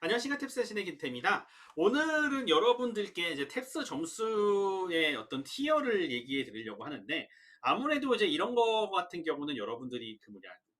안녕하십니까 탭스의 신의 김태입니다. 오늘은 여러분들께 이제 탭스 점수의 어떤 티어를 얘기해 드리려고 하는데 아무래도 이제 이런 거 같은 경우는 여러분들이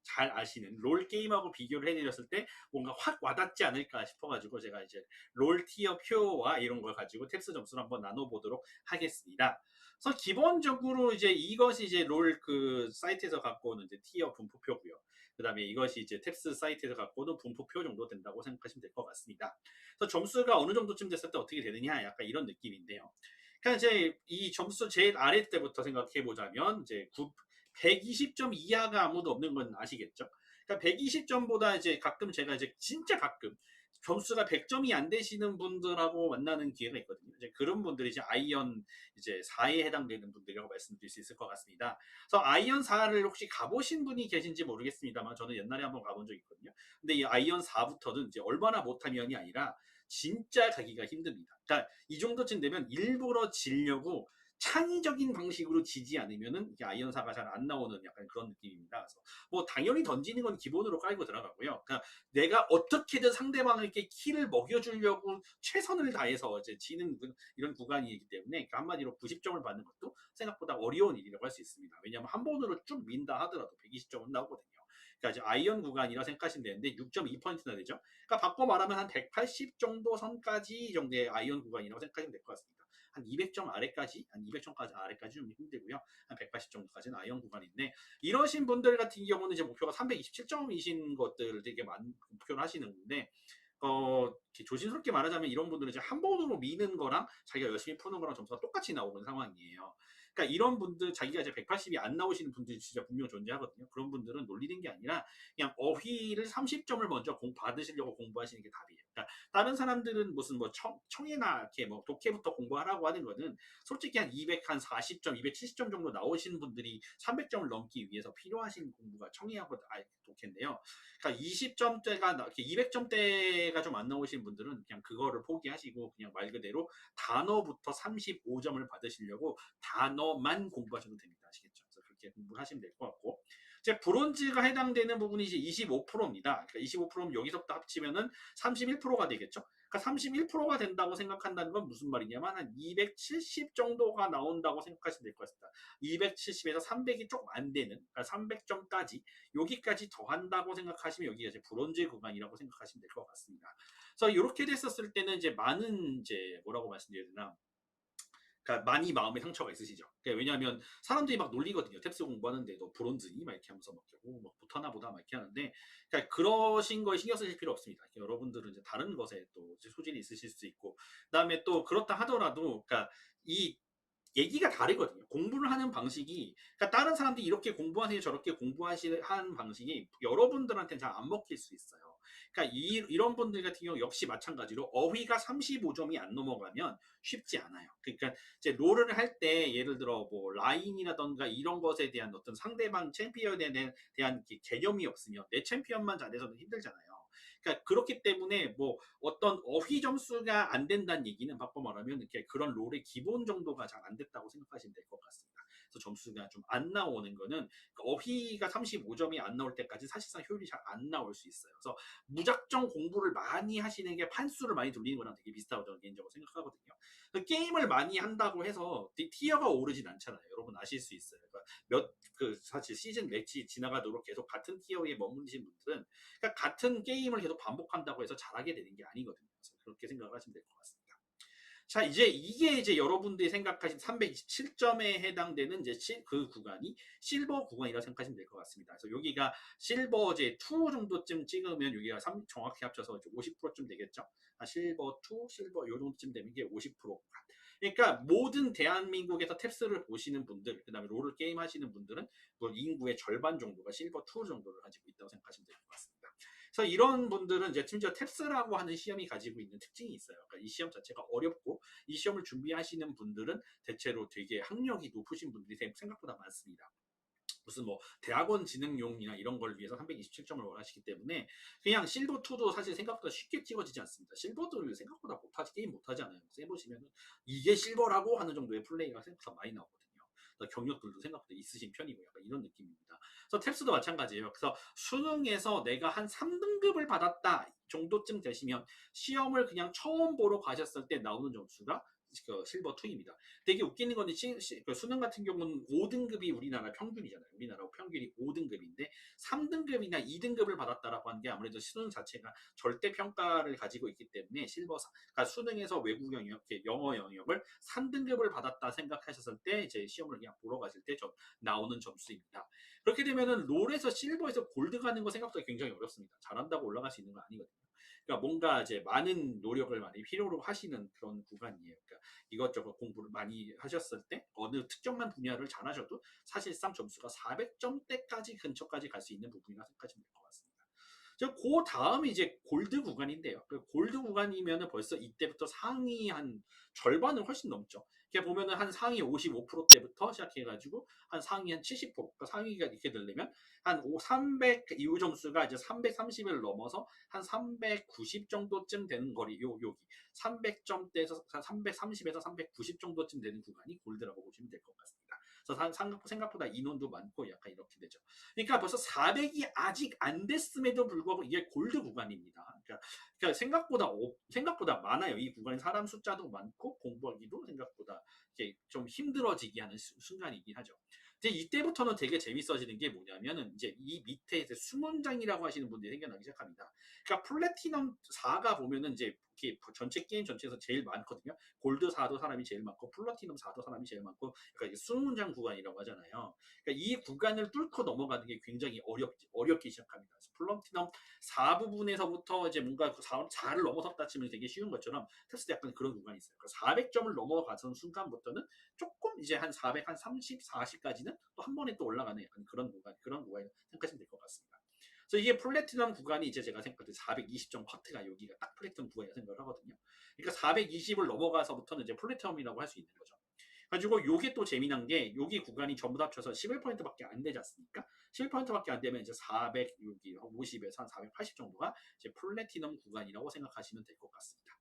잘 아시는 롤 게임하고 비교를 해드렸을 때 뭔가 확 와닿지 않을까 싶어가지고 제가 이제 롤 티어 표와 이런 걸 가지고 탭스 점수를 한번 나눠보도록 하겠습니다. 그래서 기본적으로 이제 이것이 이제 롤 그 사이트에서 갖고 오는 이제 티어 분포표고요. 그 다음에 이것이 이제 탭스 사이트에서 갖고 오는 분포표 정도 된다고 생각하시면 될 것 같습니다. 그래서 점수가 어느 정도쯤 됐을 때 어떻게 되느냐 약간 이런 느낌인데요. 그러니까 이제 이 점수 제일 아래 때부터 생각해 보자면 이제 120점 이하가 아무도 없는 건 아시겠죠? 그러니까 120점보다 이제 가끔 제가 이제 진짜 가끔 점수가 100점이 안 되시는 분들하고 만나는 기회가 있거든요. 이제 그런 분들이 이제 아이언 이제 4에 해당되는 분들이라고 말씀드릴 수 있을 것 같습니다. 그래서 아이언 4를 혹시 가보신 분이 계신지 모르겠습니다만 저는 옛날에 한번 가본 적이 있거든요. 근데 이 아이언 4부터는 이제 얼마나 못하면이 아니라 진짜 가기가 힘듭니다. 그러니까 이 정도쯤 되면 일부러 지려고 창의적인 방식으로 지지 않으면은 아이언사가 잘 안 나오는 약간 그런 느낌입니다. 그래서 뭐 당연히 던지는 건 기본으로 깔고 들어가고요. 그러니까 내가 어떻게든 상대방에게 키를 먹여주려고 최선을 다해서 이제 지는 이런 구간이기 때문에 한마디로 90점을 받는 것도 생각보다 어려운 일이라고 할 수 있습니다. 왜냐하면 한 번으로 쭉 민다 하더라도 120점은 나오거든요. 그러니까 이제 아이언 구간이라 생각하시면 되는데 6.2%나 되죠. 그러니까 바꿔 말하면 한 180 정도 선까지 정도의 아이언 구간이라고 생각하시면 될 것 같습니다. 한 200점 아래까지, 한 200점까지 아래까지 좀 힘들고요. 한 180 정도까지는 아이언 구간인데 이러신 분들 같은 경우는 이제 목표가 327점이신 것들 되게 많은 목표를 하시는 건데 조심스럽게 말하자면 이런 분들은 이제 한 번으로 미는 거랑 자기가 열심히 푸는 거랑 점수가 똑같이 나오는 상황이에요. 그러니까 이런 분들 자기가 이제 180이 안 나오시는 분들이 진짜 분명 존재하거든요. 그런 분들은 놀리는 게 아니라 그냥 어휘를 30점을 먼저 받으시려고 공부하시는 게 답이에요. 그러니까 다른 사람들은 무슨 뭐 청해나 이렇게 뭐 독해부터 공부하라고 하는 거는 솔직히 한 240점, 270점 정도 나오시는 분들이 300점을 넘기 위해서 필요하신 공부가 청해하고 독해인데요. 그러니까 20점대가 200점대가 좀 안 나오시는 분들은 그냥 그거를 포기하시고 그냥 말 그대로 단어부터 35점을 받으시려고 단어만 공부하셔도 됩니다. 아시겠죠? 그래서 그렇게 공부를 하시면 될 것 같고 이제 브론즈가 해당되는 부분이 이제 25%입니다. 그러니까 25%면 여기서부터 합치면은 31%가 되겠죠? 그러니까 31%가 된다고 생각한다는 건 무슨 말이냐면 한 270 정도가 나온다고 생각하시면 될 것 같습니다. 270에서 300이 조금 안 되는, 그러니까 300점까지 여기까지 더한다고 생각하시면 여기가 이제 브론즈 구간이라고 생각하시면 될 것 같습니다. 그래서 이렇게 됐었을 때는 이제 많은 이제 뭐라고 말씀드려야 되나? 그러니까 많이 마음에 상처가 있으시죠. 그러니까 왜냐하면 사람들이 막 놀리거든요. 탭스 공부하는데 너 브론즈니? 막 이렇게 하면서 막 못하나 보다 막 이렇게 하는데 그러니까 그러신 거에 신경 쓰실 필요 없습니다. 여러분들은 이제 다른 것에 또 소질이 있으실 수 있고 그다음에 또 그렇다 하더라도 그러니까 이 얘기가 다르거든요. 공부를 하는 방식이, 그러니까 다른 사람들이 이렇게 공부하세요, 저렇게 하는 방식이 여러분들한테는 잘 안 먹힐 수 있어요. 그러니까 이런 분들 같은 경우 역시 마찬가지로 어휘가 35점이 안 넘어가면 쉽지 않아요. 그러니까 이제 롤을 할 때 예를 들어 뭐 라인이라던가 이런 것에 대한 어떤 상대방 챔피언에 대한 개념이 없으면 내 챔피언만 잘해서는 힘들잖아요. 그러니까 그렇기 때문에 뭐 어떤 어휘 점수가 안 된다는 얘기는 바꿔 말하면 이렇게 그런 롤의 기본 정도가 잘 안 됐다고 생각하시면 될 것 같습니다. 그래서 점수가 좀 안 나오는 거는 어휘가 35점이 안 나올 때까지 사실상 효율이 잘 안 나올 수 있어요. 그래서 무작정 공부를 많이 하시는 게 판수를 많이 돌리는 거랑 되게 비슷하다고 저는 개인적으로 생각하거든요. 게임을 많이 한다고 해서 티어가 오르진 않잖아요. 여러분 아실 수 있어요. 그러니까 사실 시즌 매치 지나가도록 계속 같은 티어에 머무르신 분들은 그러니까 같은 게임을 계속 반복한다고 해서 잘하게 되는 게 아니거든요. 그래서 그렇게 생각을 하시면 될 것 같습니다. 자, 이게 이제 여러분들이 생각하신 327점에 해당되는 이제 그 구간이 실버 구간이라고 생각하시면 될 것 같습니다. 그래서 여기가 실버 이제 2 정도쯤 찍으면 여기가 정확히 합쳐서 50%쯤 되겠죠. 실버 2, 실버 요 정도쯤 되는 게 50% 구간. 그러니까 모든 대한민국에서 탭스를 보시는 분들, 그 다음에 롤을 게임 하시는 분들은 인구의 절반 정도가 실버 2 정도를 가지고 있다고 생각하시면 될 것 같습니다. 그래서 이런 분들은 이제 심지어 탭스라고 하는 시험이 가지고 있는 특징이 있어요. 그러니까 이 시험 자체가 어렵고 이 시험을 준비하시는 분들은 대체로 되게 학력이 높으신 분들이 생각보다 많습니다. 무슨 뭐 대학원 진학용이나 이런 걸 위해서 327점을 원하시기 때문에 그냥 실버2도 사실 생각보다 쉽게 찍어지지 않습니다. 실버도 생각보다 못하지, 게임 못하잖아요. 해보시면 이게 실버라고 하는 정도의 플레이가 생각보다 많이 나오거든요. 경력들도 생각보다 있으신 편이고 약간 이런 느낌입니다. 그래서 탭스도 마찬가지예요. 그래서 수능에서 내가 한 3등급을 받았다. 정도쯤 되시면 시험을 그냥 처음 보러 가셨을 때 나오는 점수가 그 실버 2입니다. 되게 웃기는 건 그 수능 같은 경우는 5등급이 우리나라 평균이잖아요. 우리나라 평균이 5등급인데 3등급이나 2등급을 받았다라고 하는 게 아무래도 수능 자체가 절대 평가를 가지고 있기 때문에 그러니까 수능에서 외국 영역, 영어 영역을 3등급을 받았다 생각하셨을 때 이제 시험을 그냥 보러 가실 때 나오는 점수입니다. 그렇게 되면은 롤에서 실버에서 골드 가는 거 생각보다 굉장히 어렵습니다. 잘한다고 올라갈 수 있는 건 아니거든요. 그러니까 뭔가 이제 많은 노력을 많이 필요로 하시는 그런 구간이에요. 그러니까 이것저것 공부를 많이 하셨을 때 어느 특정한 분야를 잘하셔도 사실상 점수가 400점대까지 근처까지 갈 수 있는 부분이라 생각하시면 될 것 같습니다. 그 다음이 이제 골드 구간인데요. 그 골드 구간이면 벌써 이때부터 상위 한 절반을 훨씬 넘죠. 이렇게 보면은 한 상위 55%대부터 시작해가지고 한 상위 한 70%, 그러니까 상위가 이렇게 되려면 한 300 이후 점수가 이제 330을 넘어서 한 390 정도쯤 되는 거리, 여기 300점대에서 330에서 390 정도쯤 되는 구간이 골드라고 보시면 될 것 같습니다. 그래서 생각보다 인원도 많고 약간 이렇게 되죠. 그러니까 벌써 400이 아직 안 됐음에도 불구하고 이게 골드 구간입니다. 그러니까 생각보다 많아요. 이 구간에 사람 숫자도 많고 공부하기도 생각보다 좀 힘들어지게 하는 순간이긴 하죠. 이제 이때부터는 되게 재밌어지는 게 뭐냐면은 이제 이 밑에 이제 수문장이라고 하시는 분들이 생겨나기 시작합니다. 그러니까 플래티넘 4가 보면은 이제 전체 게임 전체에서 제일 많거든요. 골드 4도 사람이 제일 많고 플래티넘 4도 사람이 제일 많고 그러니까 수문장 구간이라고 하잖아요. 그러니까 이 구간을 뚫고 넘어가는 게 굉장히 어렵기 시작합니다. 플래티넘 4 부분에서부터 이제 뭔가 4를 넘어섰다 치면 되게 쉬운 것처럼 텍스트 약간 그런 구간이 있어요. 그러니까 400점을 넘어가는 순간부터는 조금 이제 한 400, 한 30, 40까지는 또 한 번에 또 올라가는 약간 그런 구간을 생각하시면 될 것 같습니다. 그래서 이게 플래티넘 구간이 이제 제가 생각할 때 420점 커트가 여기가 딱 플래티넘 구간이라고 생각을 하거든요. 그러니까 420을 넘어가서부터는 이제 플래티넘이라고 할 수 있는 거죠. 가지고 요게 또 재미난 게 여기 구간이 전부 다 합쳐서 11%밖에 안 되지 않습니까? 11%밖에 안 되면 이제 400, 여기 50에서 한 480 정도가 이제 플래티넘 구간이라고 생각하시면 될 것 같습니다.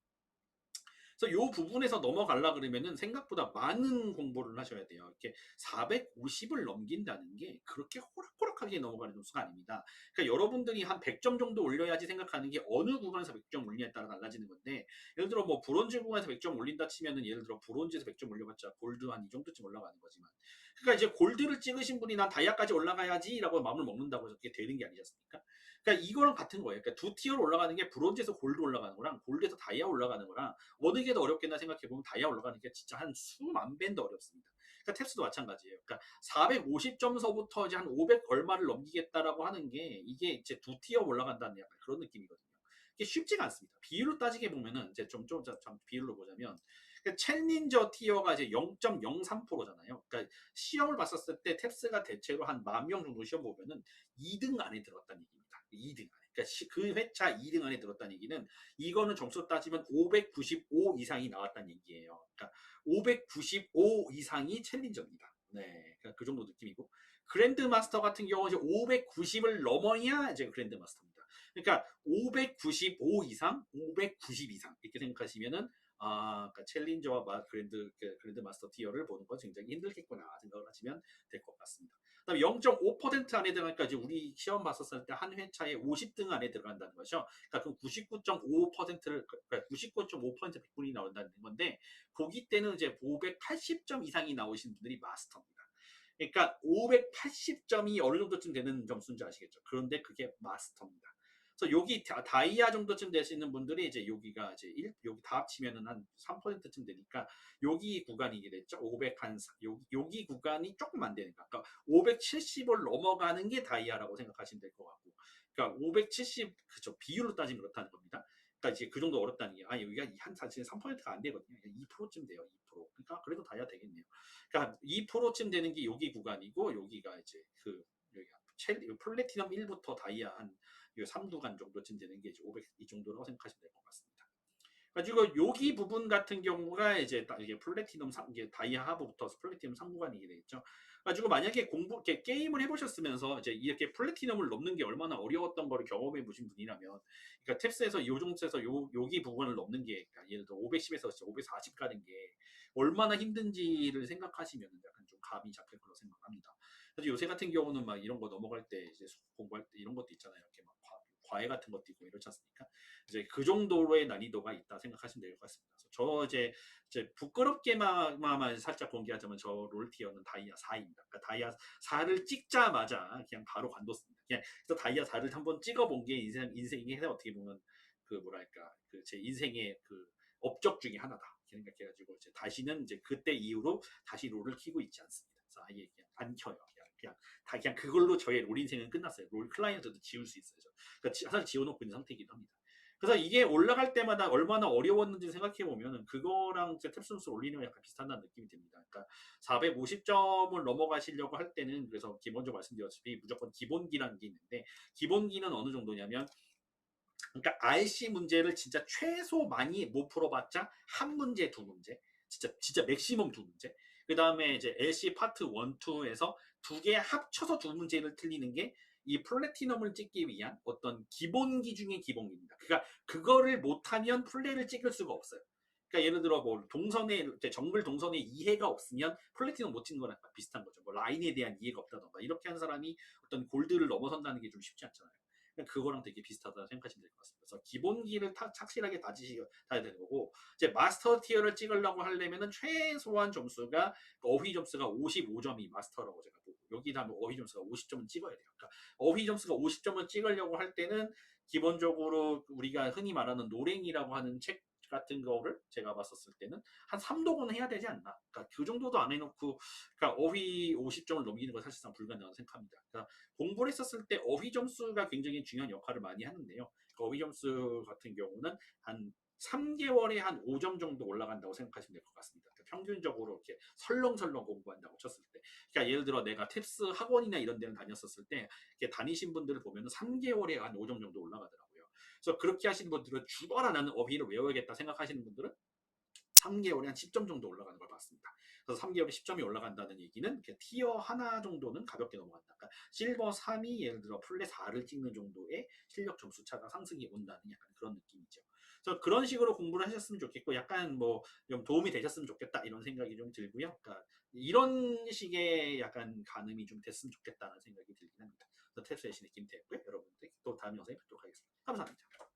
그래서 이 부분에서 넘어가려 그러면은 생각보다 많은 공부를 하셔야 돼요. 이렇게 450을 넘긴다는 게 그렇게 호락호락하게 넘어가는 점수가 아닙니다. 그러니까 여러분들이 한 100점 정도 올려야지 생각하는 게 어느 구간에서 100점 올리냐에 따라 달라지는 건데 예를 들어 뭐 브론즈 구간에서 100점 올린다 치면은 예를 들어 브론즈에서 100점 올려봤자 골드 한 이 정도쯤 올라가는 거지만 그러니까 이제 골드를 찍으신 분이 난 다이아까지 올라가야지라고 마음을 먹는다고 해서 그게 되는 게 아니지 않습니까? 그러니까 이거랑 같은 거예요. 그러니까 두 티어로 올라가는 게 브론즈에서 골드 올라가는 거랑 골드에서 다이아 올라가는 거랑 어느 게 더 어렵겠나 생각해보면 다이아 올라가는 게 진짜 한 수만 배는 더 어렵습니다. 그러니까 탭스도 마찬가지예요. 그러니까 450점서부터 이제 한 500 얼마를 넘기겠다라고 하는 게 이게 이제 두 티어 올라간다는 약간 그런 느낌이거든요. 이게 쉽지가 않습니다. 비율로 따지게 보면은 이제 좀 비율로 보자면 그러니까 챌린저 티어가 이제 0.03%잖아요. 그러니까 시험을 봤었을 때 탭스가 대체로 한 10,000명 정도 시험 보면은 2등 안에 들었다는 얘기입니다. 2등 안에. 그러니까 그 회차 2등 안에 들었다는 얘기는 이거는 점수 따지면 595 이상이 나왔다는 얘기예요. 그러니까 595 이상이 챌린저입니다. 네, 그러니까 그 정도 느낌이고 그랜드 마스터 같은 경우는 이제 590을 넘어야 이제 그랜드 마스터입니다. 그러니까 595 이상, 590 이상 이렇게 생각하시면은 그러니까 챌린저와 그랜드 마스터 티어를 보는 건 굉장히 힘들겠구나 생각을 하시면 될 것 같습니다. 그다음에 0.5% 안에 들어가니까 이제 우리 시험 봤었을 때 한 회차에 50등 안에 들어간다는 거죠. 그러니까 그 99.5%를 그러니까 99.5% 100분이 나온다는 건데 보기 때는 이제 580점 이상이 나오신 분들이 마스터입니다. 그러니까 580점이 어느 정도쯤 되는 점수인지 아시겠죠? 그런데 그게 마스터입니다. 그래서 여기 다이아 정도쯤 되시는 분들이 이제 여기가 이제 여기 다 합치면은 한 3%쯤 되니까 여기 구간이게 됐죠. 500한 여기 구간이 조금 안 되니까 그러니까 570을 넘어가는 게 다이아라고 생각하시면 될 것 같고 그러니까 570 그죠 비율로 따지면 그렇다는 겁니다. 그러니까 이제 그 정도 어렵다는 게 여기가 한 사실 3%가 안 되거든요. 2%쯤 돼요. 2%. 그러니까 그래도 다이아 되겠네요. 그러니까 2%쯤 되는 게 여기 구간이고 여기가 이제 여기가 플래티넘 1부터 다이아 한 3구간 정도쯤 되는 게 이제 500 이 정도라고 생각하시면 될 것 같습니다. 가지고 여기 부분 같은 경우가 이제 이게 플래티넘 이게 다이아 하부부터 플래티넘 3구간이 되겠죠. 가지고 만약에 이렇게 게임을 해보셨으면서 이제 이렇게 플래티넘을 넘는 게 얼마나 어려웠던 거를 경험해 보신 분이라면, 그러니까 탭스에서 요 정도에서 여기 부분을 넘는 게, 그러니까 예를 들어 510에서 540 가는 게 얼마나 힘든지를 생각하시면 약간 좀 감이 잡힐 거라고 생각합니다. 그래서 요새 같은 경우는 막 이런 거 넘어갈 때 이제 공부할 때 이런 것도 있잖아요. 이렇게 막 과외 같은 것도 있고 이렇지 않습니까? 이제 그 정도로의 난이도가 있다 생각하시면 될 것 같습니다. 저 이제 부끄럽게만 살짝 공개하자면 저 롤티어는 다이아 4입니다. 그러니까 다이아 4를 찍자마자 그냥 바로 관뒀습니다. 그냥 그래서 다이아 4를 한번 찍어본 게 인생에 어떻게 보면 그 뭐랄까 그 제 인생의 그 업적 중에 하나다 생각해가지고 이제 다시는 이제 그때 이후로 다시 롤을 키고 있지 않습니다. 그래서 아예 그냥 안 켜요. 그냥 그걸로 저의 롤 인생은 끝났어요. 롤 클라이언트도 지울 수 있어요. 그러니까 사실 지워놓고 있는 상태이기도 합니다. 그래서 이게 올라갈 때마다 얼마나 어려웠는지 생각해 보면 그거랑 제 탭순수 올리는 거 약간 비슷하다는 느낌이 듭니다. 그러니까 450점을 넘어가시려고 할 때는 그래서 기본적으로 말씀드렸다시피 무조건 기본기라는 게 있는데 기본기는 어느 정도냐면 그러니까 RC 문제를 진짜 최소 많이 못 풀어봤자 한 문제, 두 문제, 진짜 맥시멈 두 문제. 그 다음에 이제 LC 파트 1, 2에서 두 개 합쳐서 두 문제를 틀리는 게 이 플래티넘을 찍기 위한 어떤 기본기 중의 기본기입니다. 그러니까 그거를 못하면 플레이를 찍을 수가 없어요. 그러니까 예를 들어 뭐 동선에 정글 동선에 이해가 없으면 플래티넘 못 찍는 거랑 비슷한 거죠. 뭐 라인에 대한 이해가 없다던가 이렇게 하는 사람이 어떤 골드를 넘어선다는 게 좀 쉽지 않잖아요. 그거랑 되게 비슷하다 생각하시면 될 것 같습니다. 그래서 기본기를 착실하게 다져야 되는 거고 이제 마스터 티어를 찍으려고 하려면은 최소한 점수가 어휘 점수가 55점이 마스터라고 제가 보고 여기다 뭐 어휘 점수가 50점은 찍어야 돼요. 그러니까 어휘 점수가 50점을 찍으려고 할 때는 기본적으로 우리가 흔히 말하는 노랭이라고 하는 책 같은 거를 제가 봤었을 때는 한 3독은 해야 되지 않나. 그러니까 그 정도도 안 해놓고 그러니까 어휘 50점을 넘기는 건 사실상 불가능하다고 생각합니다. 그러니까 공부를 했었을 때 어휘 점수가 굉장히 중요한 역할을 많이 하는데요. 그 어휘 점수 같은 경우는 한 3개월에 한 5점 정도 올라간다고 생각하시면 될 것 같습니다. 그러니까 평균적으로 이렇게 설렁설렁 공부한다고 쳤을 때. 그러니까 예를 들어 내가 탭스 학원이나 이런 데를 다녔었을 때 이렇게 다니신 분들을 보면 3개월에 한 5점 정도 올라가더라고요. 그래서 그렇게 하시는 분들은 죽어라 나는 어휘를 외워야겠다 생각하시는 분들은 3개월에 한 10점 정도 올라가는 걸 봤습니다. 그래서 3개월에 10점이 올라간다는 얘기는 티어 하나 정도는 가볍게 넘어간다. 그러니까 실버 3이 예를 들어 플랫 4를 찍는 정도의 실력 점수 차가 상승이 온다는 약간 그런 느낌이죠. 그래서 그런 식으로 공부를 하셨으면 좋겠고 약간 뭐 좀 도움이 되셨으면 좋겠다 이런 생각이 좀 들고요. 그러니까 이런 식의 약간 가늠이 좀 됐으면 좋겠다는 생각이 들긴 합니다. 그래서 탭스 대신에 김태했고요. 여러분들 또 다음 영상에 뵙도록 하겠습니다. 감사합니다.